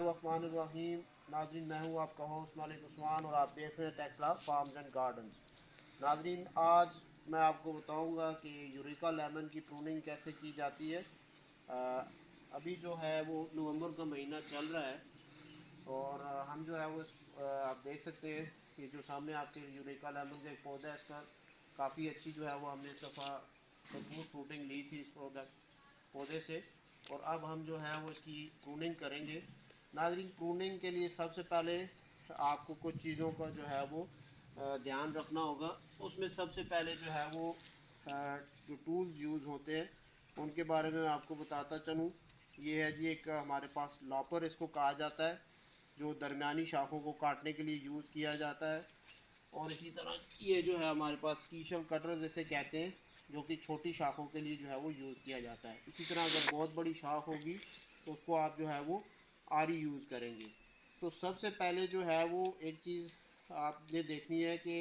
बिस्मिल्लाहिर्रहमानिर्रहीम। नाज़रीन, मैं हूँ आपका होस्ट मालिक उस्मान और आप देख रहे हैं टेक्सला फार्म्स एंड गार्डन्स। नाज़रीन, आज मैं आपको बताऊँगा कि यूरेका लेमन की प्रूनिंग कैसे की जाती है। अभी जो है वो नवंबर का महीना चल रहा है और हम जो है वो आप देख सकते हैं कि जो सामने आपके यूरेका लेमन का एक पौधा है, इसका काफ़ी अच्छी जो है वो हमने इस दफ़ा भरपूर फ्रूटिंग ली थी इस पौधे से। और अब हम जो है वो इसकी प्रूनिंग करेंगे। नाज़रीन, प्रूनिंग के लिए सबसे पहले आपको कुछ चीज़ों का जो है वो ध्यान रखना होगा। उसमें सबसे पहले जो है वो जो टूल्स यूज़ होते हैं उनके बारे में आपको बताता चलूँ। ये है जी, एक हमारे पास लॉपर इसको कहा जाता है, जो दरमियानी शाखों को काटने के लिए यूज़ किया जाता है। और इसी तरह ये जो है हमारे पास कीशल कटर जैसे कहते हैं, जो कि छोटी शाखों के लिए जो है वो यूज़ किया जाता है। इसी तरह अगर बहुत बड़ी शाख होगी तो उसको आप जो है वो आरी यूज़ करेंगे। तो सबसे पहले जो है वो एक चीज़ आपने देखनी है कि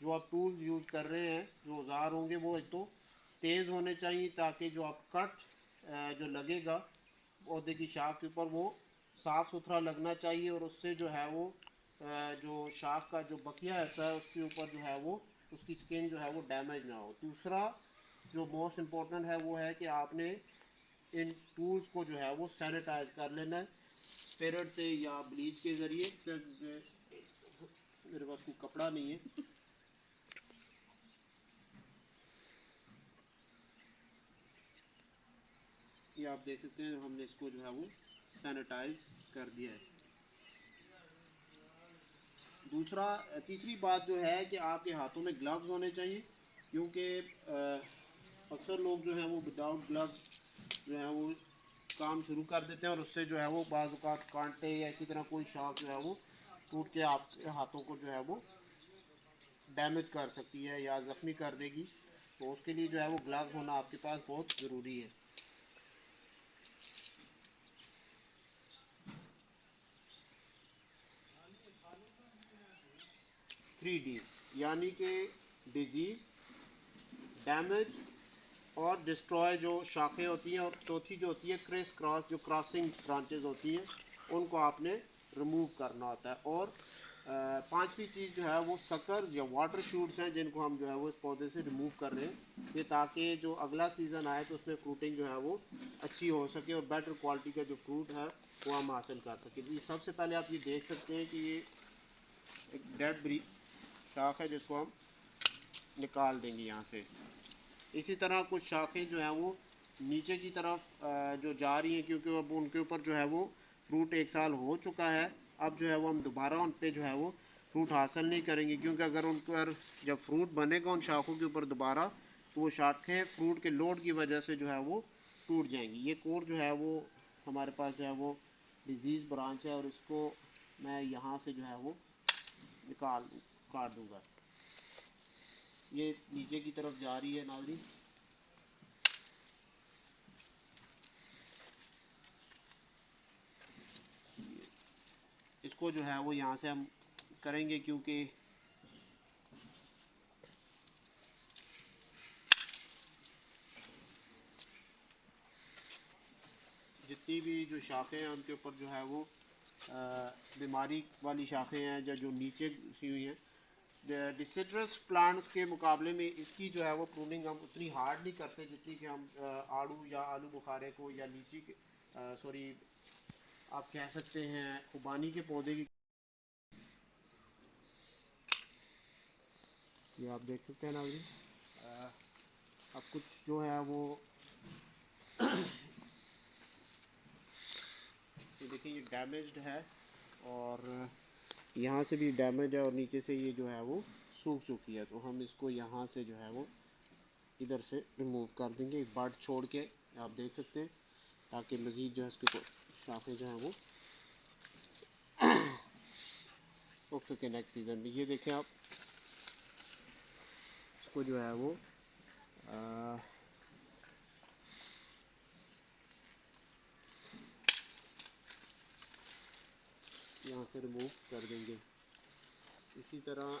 जो आप टूल्स यूज़ कर रहे हैं, जो औजार होंगे, वो एक तो तेज़ होने चाहिए ताकि जो आप कट जो लगेगा पौधे की शाख के ऊपर वो साफ़ सुथरा लगना चाहिए और उससे जो है वो जो शाख का जो बकिया हिस्सा है उसके ऊपर जो है वो उसकी स्किन जो है वो डैमेज ना हो। दूसरा जो मोस्ट इम्पोर्टेंट है वो है कि आपने इन टूल्स को जो है वो सैनिटाइज कर लेना है स्पिरिट से या ब्लीच के ज़रिए। मेरे पास कोई कपड़ा नहीं है। ये आप देख सकते हैं, हमने इसको जो है वो सैनिटाइज कर दिया है। तीसरी बात जो है कि आपके हाथों में ग्लव्स होने चाहिए, क्योंकि अक्सर लोग जो हैं वो विदाउट ग्लव्स जो है वो काम शुरू कर देते हैं और उससे जो है वो बाज़ औक़ात कांटे या इसी तरह कोई शाख जो है वो टूट के आपके हाथों को जो है वो डैमेज कर सकती है या ज़ख्मी कर देगी। तो उसके लिए जो है वो ग्लव्स होना आपके पास बहुत ज़रूरी है। 3D यानी कि डिजीज़, डैमेज और डिस्ट्रॉय जो शाखें होती हैं, और चौथी जो होती है क्रिस क्रॉस, जो क्रॉसिंग ब्रांचेज होती हैं, उनको आपने रिमूव करना होता है। और पांचवी चीज़ जो है वो सकर्स या वाटर शूट्स हैं, जिनको हम जो है वो इस पौधे से रिमूव कर रहे हैं, ये ताकि जो अगला सीज़न आए तो उसमें फ्रूटिंग जो है वो अच्छी हो सके और बेटर क्वालिटी का जो फ्रूट है वो हम हासिल कर सकें। ये सबसे पहले आप ये देख सकते हैं कि ये एक डेड ब्री शाख है जिसको हम निकाल देंगे यहाँ से। इसी तरह कुछ शाखें जो हैं वो नीचे की तरफ जो जा रही हैं, क्योंकि अब उनके ऊपर जो है वो फ्रूट एक साल हो चुका है। अब जो है वो हम दोबारा उन पे जो है वो फ्रूट हासिल नहीं करेंगे, क्योंकि अगर उन पर जब फ्रूट बनेगा उन शाखों के ऊपर दोबारा, तो वो शाखें फ्रूट के लोड की वजह से जो है वो टूट जाएंगी। ये कोर जो है वो हमारे पास जो है वो डिजीज़ ब्रांच है और इसको मैं यहाँ से जो है वो काट दूँगा। ये नीचे की तरफ जा रही है नाज़रीन। इसको जो है वो यहाँ से हम करेंगे, क्योंकि जितनी भी जो शाखें हैं उनके ऊपर जो है वो बीमारी वाली शाखें हैं या जो नीचे सी हुई हैं। डिसिट्रस प्लांट्स के मुकाबले में इसकी जो है वो प्रूनिंग हम उतनी हार्ड नहीं करते जितनी कि हम आड़ू या आलू बुखारे को या लीची के सॉरी आप कह सकते हैं खुबानी के पौधे की। ये आप देख सकते हैं ना अभी अब कुछ जो है वो ये देखिए, ये डैमेज्ड है और यहाँ से भी डैमेज है और नीचे से ये जो है वो सूख चुकी है। तो हम इसको यहाँ से जो है वो इधर से रिमूव कर देंगे एक बार छोड़ के, आप देख सकते हैं, ताकि मज़ीद जो है इसके शाखें जो हैं वो सूख सके नेक्स्ट सीज़न में। ये देखें आप, इसको जो है वो यहाँ से रिमूव कर देंगे। इसी तरह